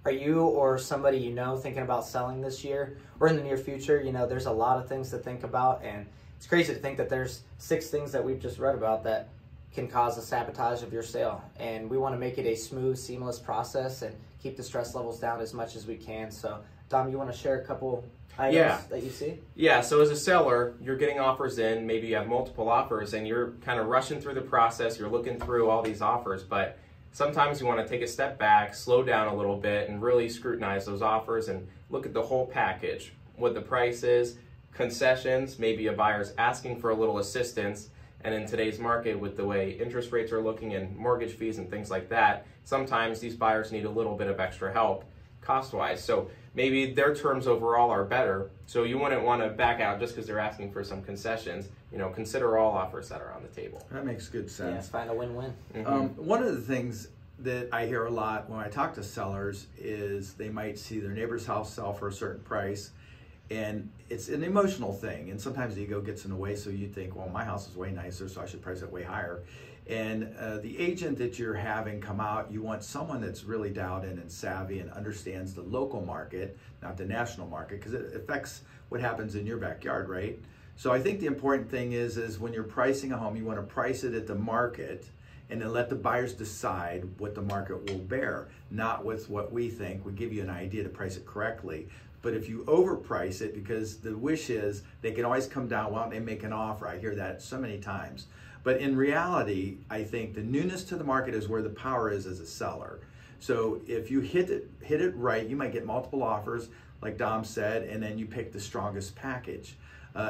Are you or somebody you know thinking about selling this year or in the near future? You know, there's a lot of things to think about, and it's crazy to think that there's 6 things that we've just read about that can cause a sabotage of your sale. And we want to make it a smooth, seamless process and keep the stress levels down as much as we can. So, Dom, you want to share a couple items that you see? Yeah, so as a seller, you're getting offers in, maybe you have multiple offers, and you're kind of rushing through the process, you're looking through all these offers, but sometimes you want to take a step back, slow down a little bit, and really scrutinize those offers and look at the whole package, what the price is, concessions, maybe a buyer's asking for a little assistance, and in today's market with the way interest rates are looking and mortgage fees and things like that, sometimes these buyers need a little bit of extra help cost-wise. So maybe their terms overall are better, so you wouldn't want to back out just because they're asking for some concessions. You know, consider all offers that are on the table. That makes good sense. Yeah, find a win-win. One of the things that I hear a lot when I talk to sellers is they might see their neighbor's house sell for a certain price, and it's an emotional thing, and sometimes the ego gets in the way, so you think, well, my house is way nicer, so I should price it way higher. And the agent that you're having come out, you want someone that's really dialed in and savvy and understands the local market, not the national market, because it affects what happens in your backyard, right? So I think the important thing is when you're pricing a home, you want to price it at the market and then let the buyers decide what the market will bear, not with what we think. We give you an idea to price it correctly. But if you overprice it, because the wish is they can always come down, why don't they make an offer? I hear that so many times. But in reality, I think the newness to the market is where the power is as a seller. So if you hit it right, you might get multiple offers, like Dom said, and then you pick the strongest package.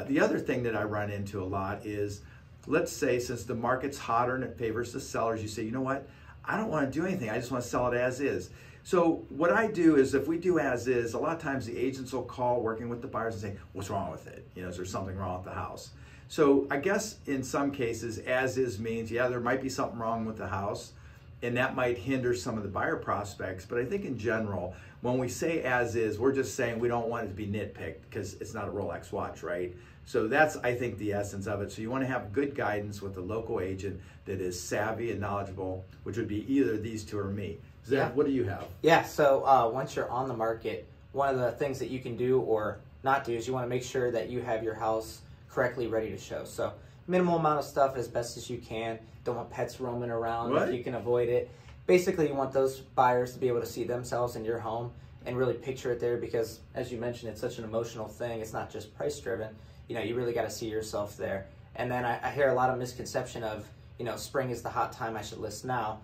The other thing that I run into a lot is, let's say since the market's hotter and it favors the sellers, you say, you know what, I don't want to do anything, I just want to sell it as is. So what I do is, if we do as is, a lot of times the agents will call working with the buyers and say, what's wrong with it? You know, is there something wrong with the house? So I guess in some cases, as is means, yeah, there might be something wrong with the house, and that might hinder some of the buyer prospects. But I think in general, when we say as is, we're just saying we don't want it to be nitpicked because it's not a Rolex watch, right? So that's, I think, the essence of it. So you want to have good guidance with a local agent that is savvy and knowledgeable, which would be either these two or me. Zach, what do you have? Yeah, so once you're on the market, one of the things that you can do or not do is you want to make sure that you have your house correctly ready to show. So minimal amount of stuff as best as you can. Don't want pets roaming around if you can avoid it. Basically, you want those buyers to be able to see themselves in your home and really picture it there, because as you mentioned, it's such an emotional thing. It's not just price driven. You know, you really got to see yourself there. And then I hear a lot of misconception of, you know, spring is the hot time, I should list now.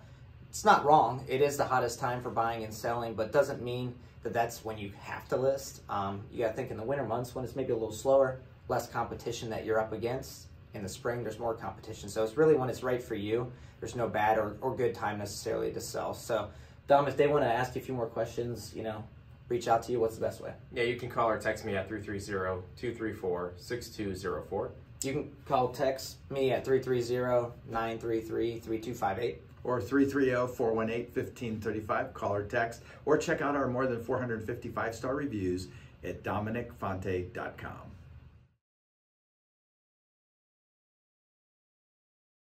It's not wrong. It is the hottest time for buying and selling, but doesn't mean that that's when you have to list. You got to think in the winter months when it's maybe a little slower, less competition that you're up against. In the spring, there's more competition. So it's really when it's right for you. There's no bad or good time necessarily to sell. So, Dom, if they want to ask you a few more questions, you know, reach out to you, what's the best way? Yeah, you can call or text me at 330-234-6204. You can call text me at 330-933-3258. Or 330-418-1535, call or text, or check out our more than 450 5-star reviews at DominicFonte.com.